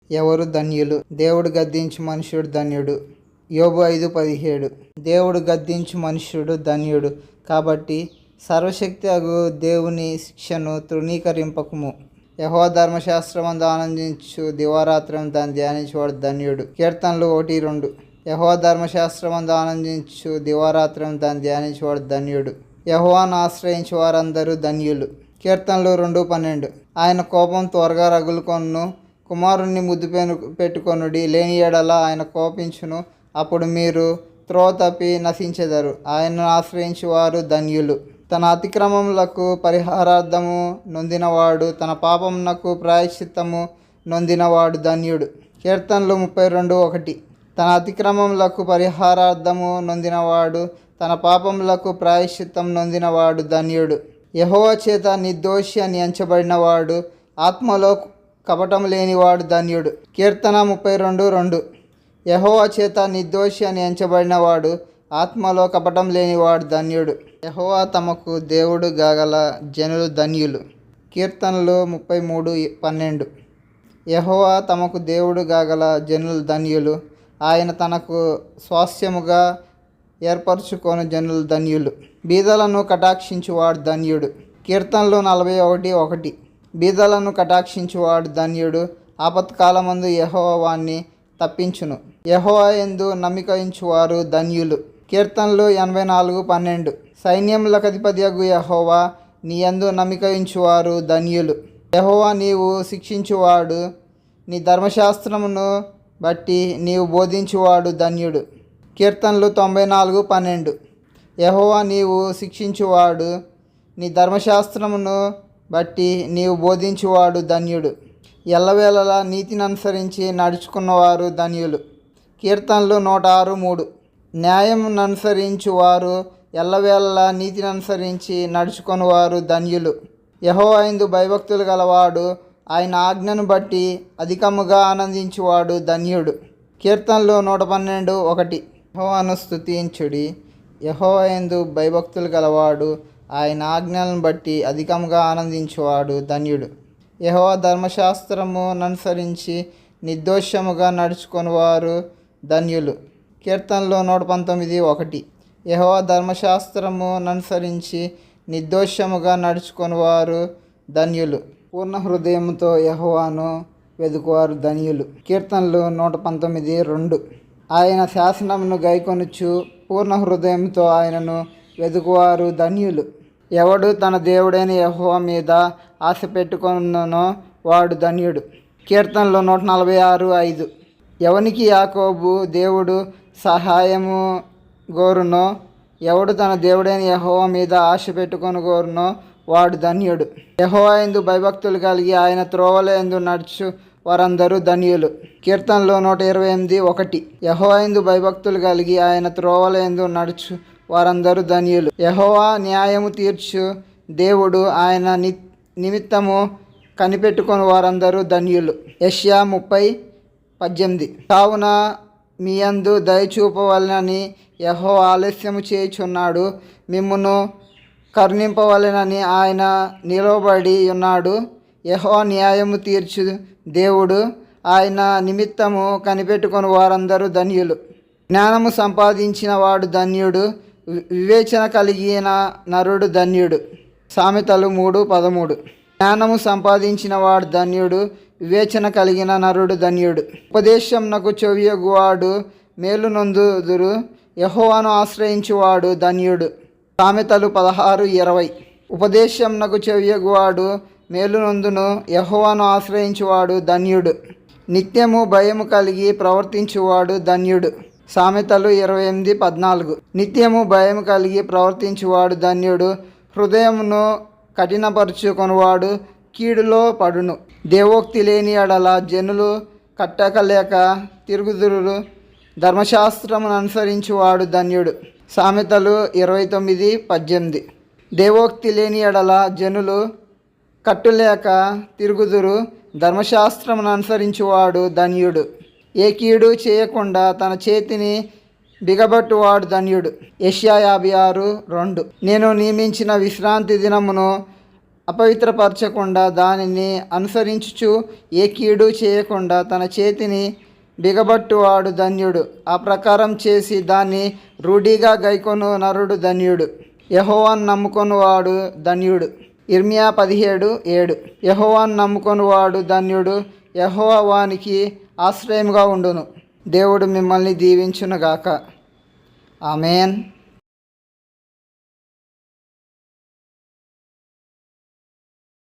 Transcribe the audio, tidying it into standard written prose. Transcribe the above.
ఎవరు ధన్యులు? దేవుడు గద్దించు మనుష్యుడు ధన్యుడు. యోబు 5:17. దేవుడు గద్దించు మనుష్యుడు ధన్యుడు. కాబట్టి సర్వశక్తి అగు దేవుని శిక్షను తృణీకరింపకము. యెహోవా ధర్మశాస్త్రమందు ఆనందించు దివారాత్రం దాన్ని ధ్యానించువాడు ధన్యుడు. కీర్తనలు 1:2. యెహోవా ధర్మశాస్త్రమందు ఆనందించు దివారాత్రం దాన్ని ధ్యానించువాడు ధన్యుడు. యెహోవాను ఆశ్రయించు వారందరూ ధన్యులు. కీర్తనలు 2:12. ఆయన కోపం త్వరగా రగులుకొనును, కుమారుణ్ణి ముద్దు పెట్టుకొనుడి, లేని యెడల ఆయన కోపించును, అప్పుడు మీరు త్రోవ తప్పి నశించెదరు. ఆయనను ఆశ్రయించు వారు ధన్యులు. తన అతిక్రమములకు పరిహారార్థము నొందినవాడు, తన పాపమునకు ప్రాయశ్చిత్తము నొందినవాడు ధన్యుడు. కీర్తనలు 32:1. తన అతిక్రమములకు పరిహారార్థము నొందినవాడు, తన పాపములకు ప్రాయశ్చిత్తం నొందినవాడు ధన్యుడు. యెహోవా చేత నిర్దోషి అని ఎంచబడినవాడు, ఆత్మలో కపటం లేనివాడు ధన్యుడు. కీర్తన 32:2. యెహోవా చేత నిర్దోషి అని ఎంచబడినవాడు, ఆత్మలో కపటం లేనివాడు ధన్యుడు. యెహోవా తమకు దేవుడు గాగల జనులు ధన్యులు. కీర్తనలు 33:12. యెహోవా తమకు దేవుడు గాగల జనులు ధన్యులు. ఆయన తనకు స్వాస్థ్యముగా ఏర్పరచుకొని జనులు ధన్యులు. బీదలను కటాక్షించువాడు ధన్యుడు. కీర్తనలు 41:1. బీదలను కటాక్షించువాడు ధన్యుడు. ఆపత్కాలమందు యెహోవా వాణ్ణి తప్పించును. యెహోవా యందు నమ్మిక ఉంచువారు ధన్యులు. కీర్తనలు 84:12. సైన్యములకు అధిపతియగు యెహోవా, నీ యందు నమ్మిక ఉంచువారు ధన్యులు. యెహోవా నీవు శిక్షించువాడు, నీ ధర్మశాస్త్రమును బట్టి నీవు బోధించువాడు ధన్యుడు. కీర్తనలు 94:12. యెహోవా నీవు శిక్షించువాడు, నీ ధర్మశాస్త్రమును బట్టి నీవు బోధించువాడు ధన్యుడు. ఎల్లవేళలా నీతిని అనుసరించి నడుచుకున్నవారు ధన్యులు. కీర్తనలు 106:3. న్యాయమును అనుసరించువారు, ఎల్లవేళలా నీతిని అనుసరించి నడుచుకున్నవారు ధన్యులు. యెహోవా యందు భయభక్తులు గలవాడు, ఆయన ఆజ్ఞను బట్టి అధికముగా ఆనందించువాడు ధన్యుడు. కీర్తనలు 112:1. యెహోవాను స్తుతించుడి, యెహోవా యందు భయభక్తులు గలవాడు, ఆయన ఆజ్ఞలను బట్టి అధికముగా ఆనందించువాడు ధన్యుడు. యెహోవా ధర్మశాస్త్రము అనుసరించి నిర్దోషముగా నడుచుకునివారు ధన్యులు. కీర్తనలు 119:1. యెహోవా ధర్మశాస్త్రము అనుసరించి నిర్దోషముగా నడుచుకునివారు ధన్యులు. పూర్ణ హృదయముతో యెహోవాను వెదుకువారు ధన్యులు. కీర్తనలు 119:2. ఆయన శాసనమును గైకొనుచు పూర్ణ హృదయంతో ఆయనను వెదుకువారు ధన్యులు. ఎవడు తన దేవుడైన యెహోవా మీద ఆశ పెట్టుకొనునో వాడు ధన్యుడు. కీర్తనలు 146:5. ఎవనికి యాకోబు దేవుడు సహాయము గోరునో, ఎవడు తన దేవుడైన యెహోవా మీద ఆశ పెట్టుకొని గోరునో వాడు ధన్యుడు. యెహోవా యందు భయభక్తులు కలిగి ఆయన త్రోవల యందు నడుచు వారందరూ ధన్యులు. కీర్తనలు 128:1. యెహోవా యందు భయభక్తులు కలిగి ఆయన త్రోవల యందు నడుచు వారందరూ ధన్యులు. యెహోవా న్యాయము తీర్చు దేవుడు, ఆయన నిమిత్తము కనిపెట్టుకొని వారందరూ ధన్యులు. యెషయా 30:18. కావున మీ యందు దయ చూపవలెనని యెహోవా ఆలస్యము చేయుచున్నాడు, మిమ్మును కరుణింపవలెనని ఆయన నిలవబడి ఉన్నాడు. యెహోవా న్యాయము తీర్చు దేవుడు, ఆయన నిమిత్తము కనిపెట్టుకొని వారందరూ ధన్యులు. జ్ఞానము సంపాదించిన వాడు ధన్యుడు, వివేచన కలిగిన నరుడు ధన్యుడు. సామెతలు 3:13. జ్ఞానము సంపాదించిన వాడు ధన్యుడు, వివేచన కలిగిన నరుడు ధన్యుడు. ఉపదేశంనకు చెవియగువాడు మేలు నొందుదురు, యెహోవాను ఆశ్రయించువాడు ధన్యుడు. సామెతలు 16:20. ఉపదేశంనకు చెవియగువాడు మేలు నొందును, యెహోవాను ఆశ్రయించువాడు ధన్యుడు. నిత్యము భయము కలిగి ప్రవర్తించువాడు ధన్యుడు. సామెతలు 28:14. నిత్యము భయము కలిగి ప్రవర్తించువాడు ధన్యుడు. హృదయమును కఠినపరుచుకొనువాడు కీడులో పడును. దేవోక్తి లేని ఎడల జనులు కట్టకలేక తిరుగుదురు, ధర్మశాస్త్రమును అనుసరించువాడు ధన్యుడు. సామెతలు 29:18. దేవోక్తి లేని ఎడల జనులు కట్టులేక తిరుగుదురు, ధర్మశాస్త్రమును అనుసరించువాడు ధన్యుడు. ఏ కీడు చేయకుండా తన చేతిని బిగబట్టువాడు ధన్యుడు. యెషయా 56:2. నేను నియమించిన విశ్రాంతి దినమును అపవిత్రపరచకుండా దానిని అనుసరించుచు ఏ కీడు చేయకుండా తన చేతిని బిగబట్టువాడు ధన్యుడు. ఆ ప్రకారం చేసి దాన్ని రూఢిగా గైకొను నరుడు ధన్యుడు. యెహోవాను నమ్ముకొనువాడు ధన్యుడు. ఇర్మియా 17:7. యెహోవాను నమ్ముకొనువాడు ధన్యుడు, యెహోవా వానికి ఆశ్రయముగా ఉండును. దేవుడు మిమ్మల్ని దీవించునుగాక. ఆమేన్.